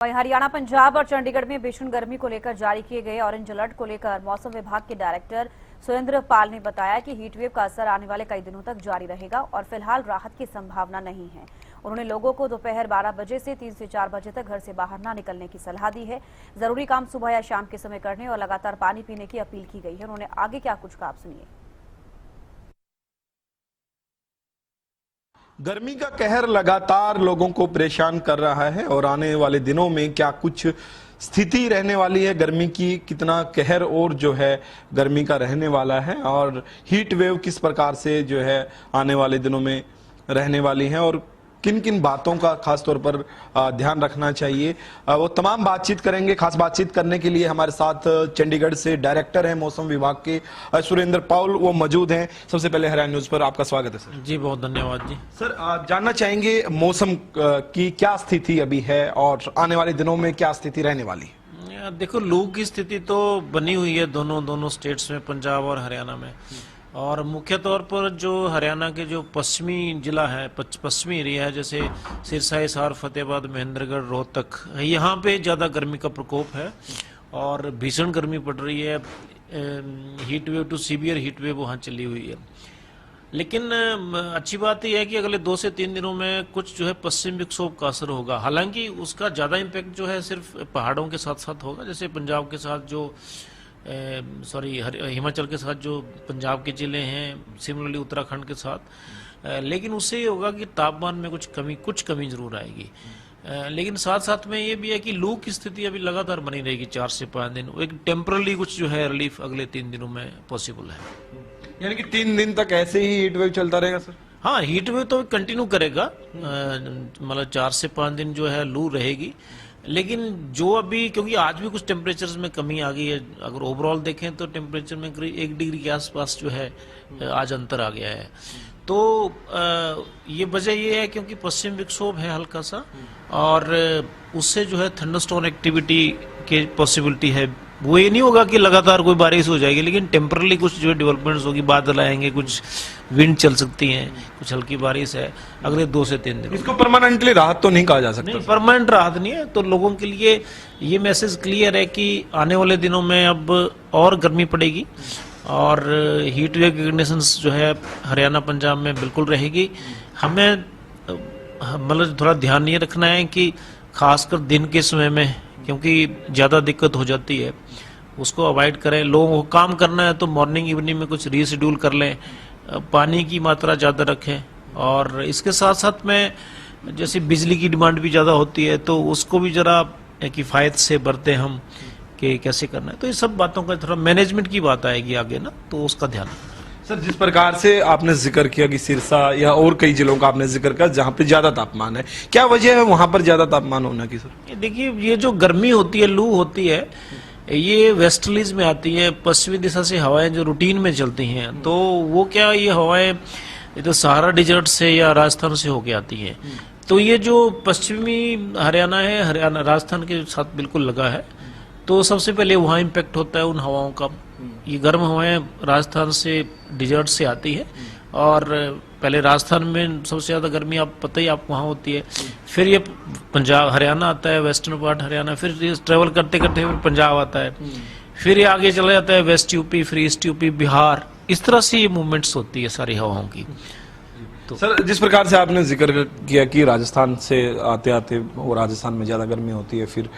वहीं हरियाणा, पंजाब और चंडीगढ़ में भीषण गर्मी को लेकर जारी किए गए ऑरेंज अलर्ट को लेकर मौसम विभाग के डायरेक्टर सुरेंद्र पाल ने बताया कि हीटवेव का असर आने वाले कई दिनों तक जारी रहेगा और फिलहाल राहत की संभावना नहीं है। उन्होंने लोगों को दोपहर 12 बजे से 3 से 4 बजे तक घर से बाहर न निकलने की सलाह दी है। जरूरी काम सुबह या शाम के समय करने और लगातार पानी पीने की अपील की गई है। उन्होंने आगे क्या कुछ कहा, आप सुनिए। गर्मी का कहर लगातार लोगों को परेशान कर रहा है और आने वाले दिनों में क्या कुछ स्थिति रहने वाली है, गर्मी की कितना कहर और जो है गर्मी का रहने वाला है और हीट वेव किस प्रकार से जो है आने वाले दिनों में रहने वाली है और किन किन बातों का खास तौर पर ध्यान रखना चाहिए, वो तमाम बातचीत करेंगे। खास बातचीत करने के लिए हमारे साथ चंडीगढ़ से डायरेक्टर हैं मौसम विभाग के सुरेंद्र पाल, वो मौजूद हैं। सबसे पहले हरियाणा न्यूज पर आपका स्वागत है सर। जी बहुत धन्यवाद जी। सर, जानना चाहेंगे मौसम की क्या स्थिति अभी है और आने वाले दिनों में क्या स्थिति रहने वाली है? देखो, लू की स्थिति तो बनी हुई है दोनों स्टेट्स में, पंजाब और हरियाणा में। और मुख्य तौर पर जो हरियाणा के जो पश्चिमी जिला है, पश्चिमी एरिया है, जैसे सिरसा, हिसार, फतेहाबाद, महेंद्रगढ़, रोहतक, यहाँ पे ज़्यादा गर्मी का प्रकोप है और भीषण गर्मी पड़ रही है। Heat wave to severe heat wave वहाँ चली हुई है। लेकिन अच्छी बात यह है कि अगले 2 से 3 दिनों में कुछ जो है पश्चिम विक्षोभ का असर होगा। हालांकि उसका ज़्यादा इम्पैक्ट जो है सिर्फ पहाड़ों के साथ साथ होगा, जैसे पंजाब के साथ जो हिमाचल के साथ जो पंजाब के जिले हैं, सिमिलरली उत्तराखंड के साथ। लेकिन उससे ये होगा कि तापमान में कुछ कमी जरूर आएगी। लेकिन साथ साथ में ये भी है कि लू की स्थिति अभी लगातार बनी रहेगी 4 से 5 दिन। एक टेम्परली कुछ जो है रिलीफ अगले 3 दिनों में पॉसिबल है। यानी कि 3 दिन तक ऐसे ही हीट वेव चलता रहेगा सर? हाँ, हीट वेव तो कंटिन्यू करेगा, मतलब 4 से 5 दिन जो है लू रहेगी। लेकिन जो अभी, क्योंकि आज भी कुछ टेम्परेचर्स में कमी आ गई है, अगर ओवरऑल देखें तो टेम्परेचर में करीब 1 डिग्री के आसपास जो है आज अंतर आ गया है। तो ये वजह ये है क्योंकि पश्चिम विक्षोभ है हल्का सा, और उससे जो है थंडरस्टॉर्म एक्टिविटी की पॉसिबिलिटी है। वो ये नहीं होगा कि लगातार कोई बारिश हो जाएगी, लेकिन टेम्परली कुछ जो है डेवलपमेंट्स होगी, बादल आएंगे, कुछ विंड चल सकती हैं, कुछ हल्की बारिश है अगले 2 से 3 दिन। इसको परमानेंटली राहत तो नहीं कहा जा सकता? नहीं, परमानेंट राहत नहीं है। तो लोगों के लिए ये मैसेज क्लियर है कि आने वाले दिनों में अब और गर्मी पड़ेगी और हीट वेव की कंडीशंस जो है हरियाणा, पंजाब में बिल्कुल रहेगी। हमें मतलब थोड़ा ध्यान ये रखना है कि खासकर दिन के समय में, क्योंकि ज़्यादा दिक्कत हो जाती है, उसको अवॉइड करें। लोगों को काम करना है तो मॉर्निंग इवनिंग में कुछ रीशेड्यूल कर लें, पानी की मात्रा ज़्यादा रखें। और इसके साथ साथ में जैसे बिजली की डिमांड भी ज़्यादा होती है तो उसको भी ज़रा किफ़ायत से बरतें हम, कि कैसे करना है। तो ये सब बातों का थोड़ा मैनेजमेंट की बात आएगी आगे ना, तो उसका ध्यान रखना। सर, जिस प्रकार से आपने जिक्र किया कि सिरसा या और कई जिलों का आपने जिक्र किया जहां पे ज्यादा तापमान है, क्या वजह है वहां पर ज्यादा तापमान होने की? सर देखिए, ये जो गर्मी होती है, लू होती है, ये वेस्टर्लीज में आती है, पश्चिमी दिशा से हवाएं जो रूटीन में चलती हैं। तो वो क्या, ये हवाएं ये तो सहारा डिजर्ट से या राजस्थान से होके आती हैं। तो ये जो पश्चिमी हरियाणा है, हरियाणा राजस्थान के साथ बिल्कुल लगा है, तो सबसे पहले वहाँ इम्पैक्ट होता है उन हवाओं का। ये गर्म हवाएं राजस्थान से डिजर्ट से आती है और पहले राजस्थान में सबसे ज़्यादा गर्मी आप पता ही आप वहाँ होती है। फिर ये पंजाब, हरियाणा आता है, वेस्टर्न पार्ट हरियाणा, फिर ये ट्रेवल करते करते फिर पंजाब आता है, फिर ये आगे चला जाता है वेस्ट यूपी, फिर ईस्ट यूपी, बिहार। इस तरह से ये मूवमेंट्स होती है सारी हवाओं की। तो सर, जिस प्रकार से आपने जिक्र किया कि राजस्थान से आते आते वो राजस्थान में ज़्यादा गर्मी होती है, फिर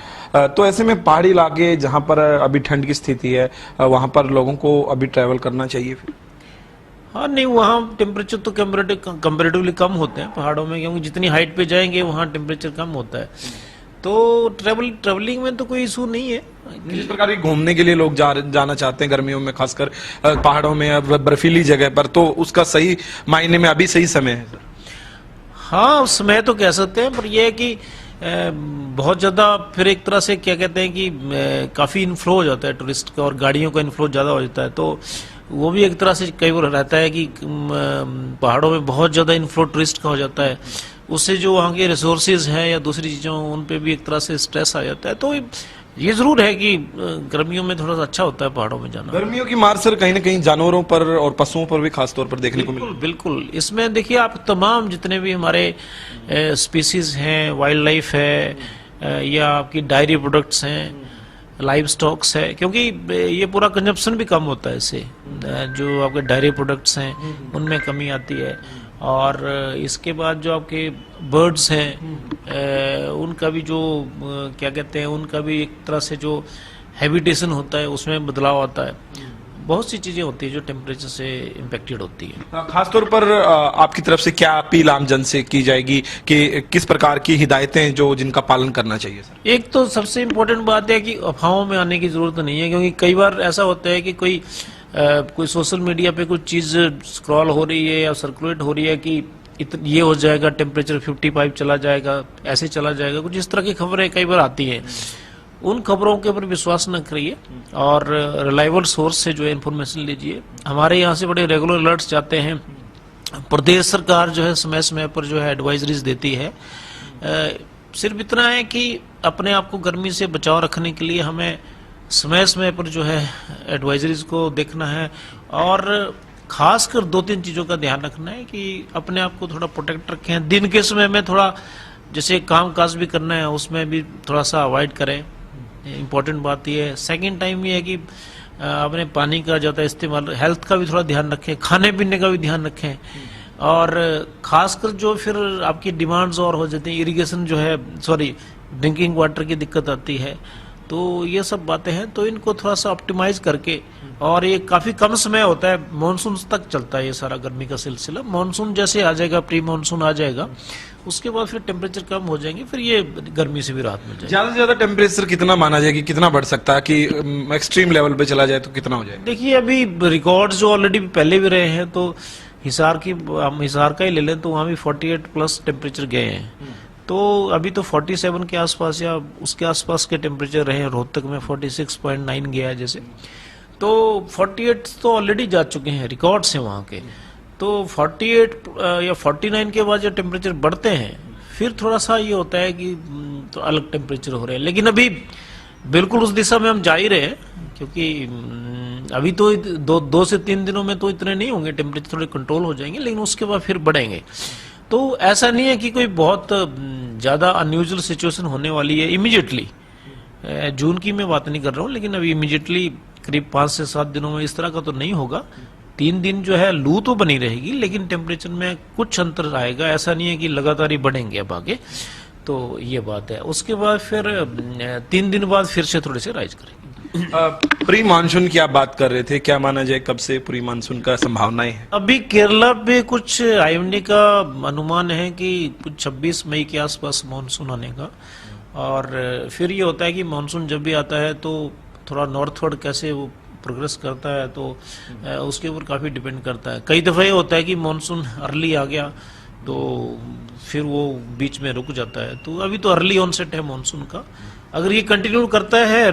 तो ऐसे में पहाड़ी इलाके जहाँ पर अभी ठंड की स्थिति है, वहाँ पर लोगों को अभी ट्रैवल करना चाहिए फिर? हाँ, नहीं, वहाँ टेम्परेचर तो कंपेरेटिवली कम होते हैं पहाड़ों में, क्योंकि जितनी हाइट पे जाएंगे वहाँ टेम्परेचर कम होता है। तो ट्रेवलिंग में तो कोई इशू नहीं है। जिस प्रकार घूमने के लिए लोग जाना चाहते हैं गर्मियों में, खासकर पहाड़ों में, बर्फीली जगह पर, तो उसका सही मायने में अभी सही समय है सर? हाँ, समय तो कह सकते हैं, पर यह है कि बहुत ज़्यादा फिर एक तरह से क्या कहते हैं कि काफ़ी इन्फ्लो हो जाता है टूरिस्ट का, और गाड़ियों का इन्फ्लो ज़्यादा हो जाता है। तो वो भी एक तरह से कई बार रहता है कि पहाड़ों में बहुत ज़्यादा इन्फ्लो टूरिस्ट का हो जाता है, उससे जो वहाँ के रिसोर्सेज हैं या दूसरी चीज़ों, उन पे भी एक तरह से स्ट्रेस आ जाता है। तो ये जरूर है कि गर्मियों में थोड़ा सा अच्छा होता है पहाड़ों में जाना। गर्मियों की मार सर कहीं ना कहीं जानवरों पर और पशुओं पर भी खास तौर पर देखने को मिलती है। बिल्कुल, इसमें देखिए आप तमाम जितने भी हमारे स्पीसीज हैं, वाइल्ड लाइफ है, या आपकी डायरी प्रोडक्ट्स हैं, लाइव स्टॉक्स है, क्योंकि ये पूरा कंजप्शन भी कम होता है इससे। जो आपके डायरी प्रोडक्ट्स हैं उनमें कमी आती है, और इसके बाद जो आपके बर्ड्स हैं उनका भी जो क्या कहते हैं, उनका भी एक तरह से जो हैबिटेशन होता है उसमें बदलाव आता है। बहुत सी चीजें होती है जो टेम्परेचर से इम्पेक्टेड होती है। खासतौर पर आपकी तरफ से क्या अपील आम जन से की जाएगी कि किस प्रकार की हिदायतें जो जिनका पालन करना चाहिए सर? एक तो सबसे इम्पोर्टेंट बात है कि अफवाहों में आने की जरूरत नहीं है, क्योंकि कई बार ऐसा होता है कि कोई सोशल मीडिया पे कुछ चीज स्क्रॉल हो रही है या सर्कुलेट हो रही है कि ये हो जाएगा, टेम्परेचर 55 चला जाएगा, ऐसे चला जाएगा, कुछ इस तरह की खबरें कई बार आती हैं। उन खबरों के ऊपर विश्वास न करिए और रिलायबल सोर्स से जो है इन्फॉर्मेशन लीजिए। हमारे यहाँ से बड़े रेगुलर अलर्ट्स जाते हैं। प्रदेश सरकार जो है समय समय पर जो है एडवाइजरीज देती है। सिर्फ इतना है कि अपने आप को गर्मी से बचाव रखने के लिए हमें समय समय पर जो है एडवाइजरीज को देखना है, और खासकर 2-3 चीज़ों का ध्यान रखना है कि अपने आप को थोड़ा प्रोटेक्ट रखें। दिन के समय में थोड़ा जैसे काम काज भी करना है उसमें भी थोड़ा सा अवॉइड करें, इम्पोर्टेंट बात ये है। सेकंड टाइम ये है कि अपने पानी का ज़्यादा इस्तेमाल, हेल्थ का भी थोड़ा ध्यान रखें, खाने पीने का भी ध्यान रखें, और खासकर जो फिर आपकी डिमांड्स और हो जाती है, इरिगेशन जो है, सॉरी ड्रिंकिंग वाटर की दिक्कत आती है, तो ये सब बातें हैं, तो इनको थोड़ा सा ऑप्टिमाइज करके, और ये काफ़ी कम समय होता है, मानसून तक चलता है ये सारा गर्मी का सिलसिला। मानसून जैसे आ जाएगा, प्री मानसून आ जाएगा, उसके बाद फिर टेम्परेचर कम हो जाएंगे, फिर ये गर्मी से भी राहत मिल जाएगी। ज्यादा से ज्यादा टेम्परेचर कितना माना जाए कि कितना बढ़ सकता है, कि एक्सट्रीम लेवल पे चला जाए तो कितना हो जाए? देखिए, अभी रिकॉर्ड्स जो ऑलरेडी पहले भी रहे हैं, तो हिसार का ही ले लें तो वहाँ भी 48 प्लस टेम्परेचर गए हैं। तो अभी तो 47 के आसपास या उसके आसपास के टेम्परेचर रहे हैं। रोहतक में 46.9 गया है जैसे, तो 48 तो ऑलरेडी जा चुके हैं, रिकॉर्ड्स हैं वहाँ के। तो 48 या 49 के बाद जो टेम्परेचर बढ़ते हैं, फिर थोड़ा सा ये होता है कि तो अलग टेम्परेचर हो रहे हैं। लेकिन अभी बिल्कुल उस दिशा में हम जा ही रहे हैं, क्योंकि अभी तो 2 से 3 दिनों में तो इतने नहीं होंगे, टेम्परेचर थोड़े कंट्रोल हो जाएंगे, लेकिन उसके बाद फिर बढ़ेंगे। तो ऐसा नहीं है कि कोई बहुत ज़्यादा अनयूजुअल सिचुएशन होने वाली है इमीडिएटली। जून की मैं बात नहीं कर रहा हूँ, लेकिन अभी इमीडिएटली करीब 5 से 7 दिनों में इस तरह का तो नहीं होगा। 3 दिन जो है लू तो बनी रहेगी, लेकिन टेम्परेचर में कुछ अंतर आएगा। ऐसा नहीं है कि लगातार ही बढ़ेंगे अब आगे, तो ये बात है। उसके बाद फिर 3 दिन बाद फिर से थोड़े से राइज करेंगे। प्री मानसून की आप बात कर रहे थे, क्या माना जाए कब से प्री मानसून का संभावनाएं है? अभी केरला पे कुछ आईएमडी का अनुमान है कि कुछ 26 मई के आसपास मानसून आने का। और फिर ये होता है कि मानसून जब भी आता है तो थोड़ा नॉर्थवर्ड कैसे वो प्रोग्रेस करता है, तो उसके ऊपर काफ़ी डिपेंड करता है। कई दफ़ा ये होता है कि मानसून अर्ली आ गया तो फिर वो बीच में रुक जाता है। तो अभी तो अर्ली ऑनसेट है मानसून का। अगर ये कंटिन्यू करता है,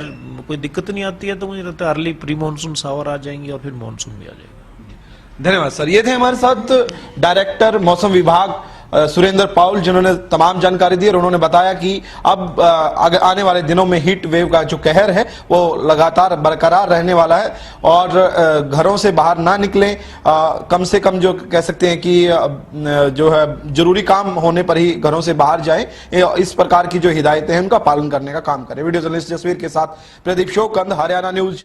कोई दिक्कत नहीं आती है, तो मुझे लगता है अर्ली प्री मानसून शावर आ जाएंगे और फिर मानसून भी आ जाएगा। धन्यवाद सर। ये थे हमारे साथ डायरेक्टर मौसम विभाग सुरेंद्र पाउल, जिन्होंने तमाम जानकारी दी और उन्होंने बताया कि अब आने वाले दिनों में हीट वेव का जो कहर है वो लगातार बरकरार रहने वाला है, और घरों से बाहर ना निकलें, कम से कम जो कह सकते हैं कि जो है जरूरी काम होने पर ही घरों से बाहर जाएं। इस प्रकार की जो हिदायतें हैं उनका पालन करने का काम करें। वीडियो जर्नलिस्ट जसवीर के साथ प्रदीप शोकंद, हरियाणा न्यूज।